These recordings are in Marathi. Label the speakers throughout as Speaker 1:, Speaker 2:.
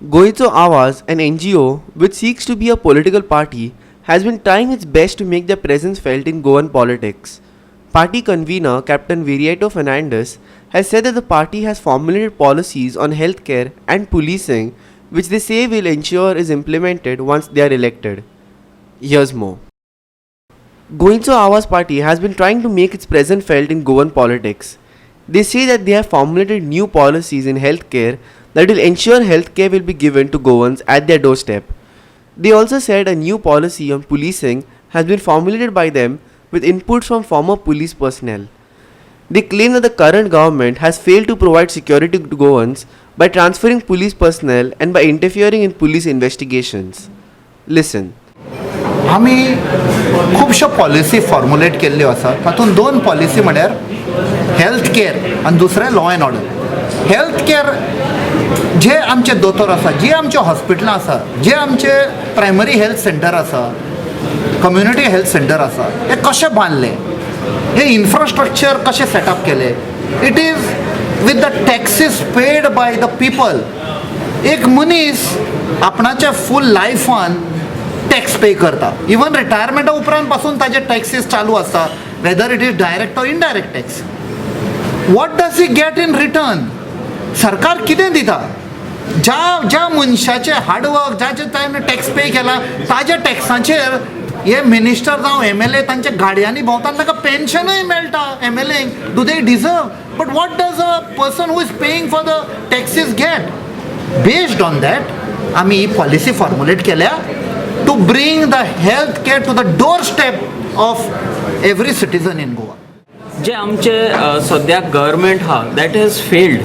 Speaker 1: Goitso Awaz, an NGO which seeks to be a political party, has been trying its best to make their presence felt in Goan politics. Party convener Captain Viriato Fernandes has said that the party has formulated policies on healthcare and policing which they say will ensure is implemented once they are elected. Here's more. Goitso Awaz party has been trying to make its presence felt in Goan politics. They say that they have formulated new policies in healthcare that will ensure healthcare will be given to Goans at their doorstep. They also said a new policy on policing has been formulated by them with inputs from former police personnel. They claim that the current government has failed to provide security to Goans by transferring police personnel and by interfering in police investigations. Listen.
Speaker 2: आम्ही खूबश्यो पॉलिसी फॉर्मुलेट केल्ल्यो आसा तातूंत दोन पॉलिसी म्हळ्यार हेल्थ केअर आनी दुसरें law end order. Health care जे आमचे दोतोर आसा, जी आमचे हॉस्पिटलां आसा, जे आमचे प्रायमरी हेल्थ सेंटर आसा, कम्युनिटी हेल्थ सेंटर आसा, हे कशें बांदले, हे इन्फ्रास्ट्रक्चर कशें सेटअप केले. It is with the taxes paid by the people. एक मनीस आपणाच्या फूल लायफान टॅक्स पे करता. इवन रिटायरमेंटा उपरांत पासून ताजे टॅक्सीस चालू आसता, whether it is direct or indirect tax. What does he get in return? सरकार कितें दिता? ज्या मनशाचे हार्डवर्क, ज्याचे ताणें टॅक्स पे केला, ताज्या टॅक्साचेर हे मिनिस्टर जावं MLA तांच्या गाडयांनी भोंवतात, ताका पेन्शनूय मेळटा MLAंक. Do they deserve? But what does a person who is paying for the taxes get? Based on that आमी ही पॉलिसी फॉर्मुलेट केल्या to bring the health care to the doorstep of every citizen in Goa.
Speaker 3: जे आमचे सद्याक गव्हर्मेंट हा that has failed.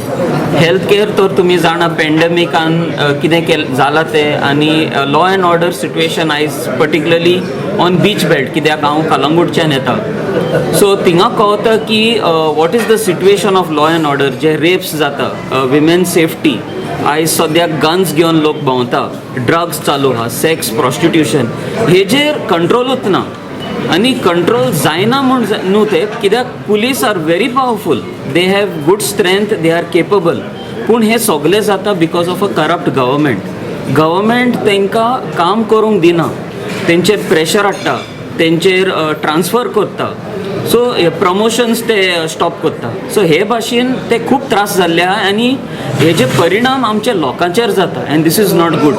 Speaker 3: Health care तर तुमी जाणा पॅन्डेमिकान कितें जालां तें, आनी लॉ एंड ऑर्डर सिट्युएशन आयज पर्टिक्युलरली ऑन बीच बेल्ट, कित्याक हांव कलंगूटच्यान येता. सो थिंगा कळटा की what is the situation of law end order. जे रेप्स जाता, विमेन सेफ्टी, आयज सद्याक गन्स घेवन लोक भोंवता, ड्रग्स चालू आहा, सेक्स, प्रॉस्टिट्युशन, हेजेर कंट्रोलूच ना. आनी कंट्रोल जायना म्हूण न्हू तें, कित्याक police are very powerful, they have good strength, they are capable. पूण हें सगळें जाता because of a corrupt government. Government तांकां काम करूंक दिना, तेंचेर प्रेशर हाडटा, तेंचेर ट्रान्सफर करता. सो हे प्रमोशन्स ते स्टॉप करता. सो हे भाशेन ते खूब त्रास जाल्ले आहा आनी हेजे परिणाम आमच्या लोकांचेर जाता, and this is not good.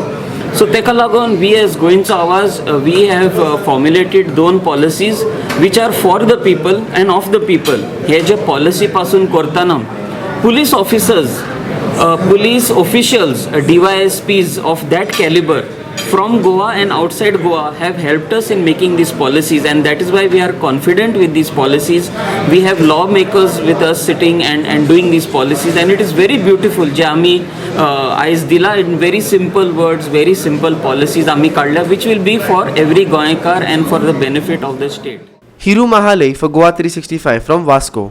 Speaker 3: So तेका लागून we as Goencho Avaz we have formulated दोन policies which are for the people and of the people. हे जे पॉलिसी पासून करतना police officers, police officials, DYSPs of that caliber from Goa and outside Goa have helped us in making these policies, and that is why we are confident with these policies. We have lawmakers with us sitting and doing these policies, and it is very beautiful. जे आम्ही आयज दिला in very simple words, very simple policies आम्ही काढल्या which will be for every Goankar and for the benefit of the state.
Speaker 1: Hiru Mahalay for Goa 365 from Vasco.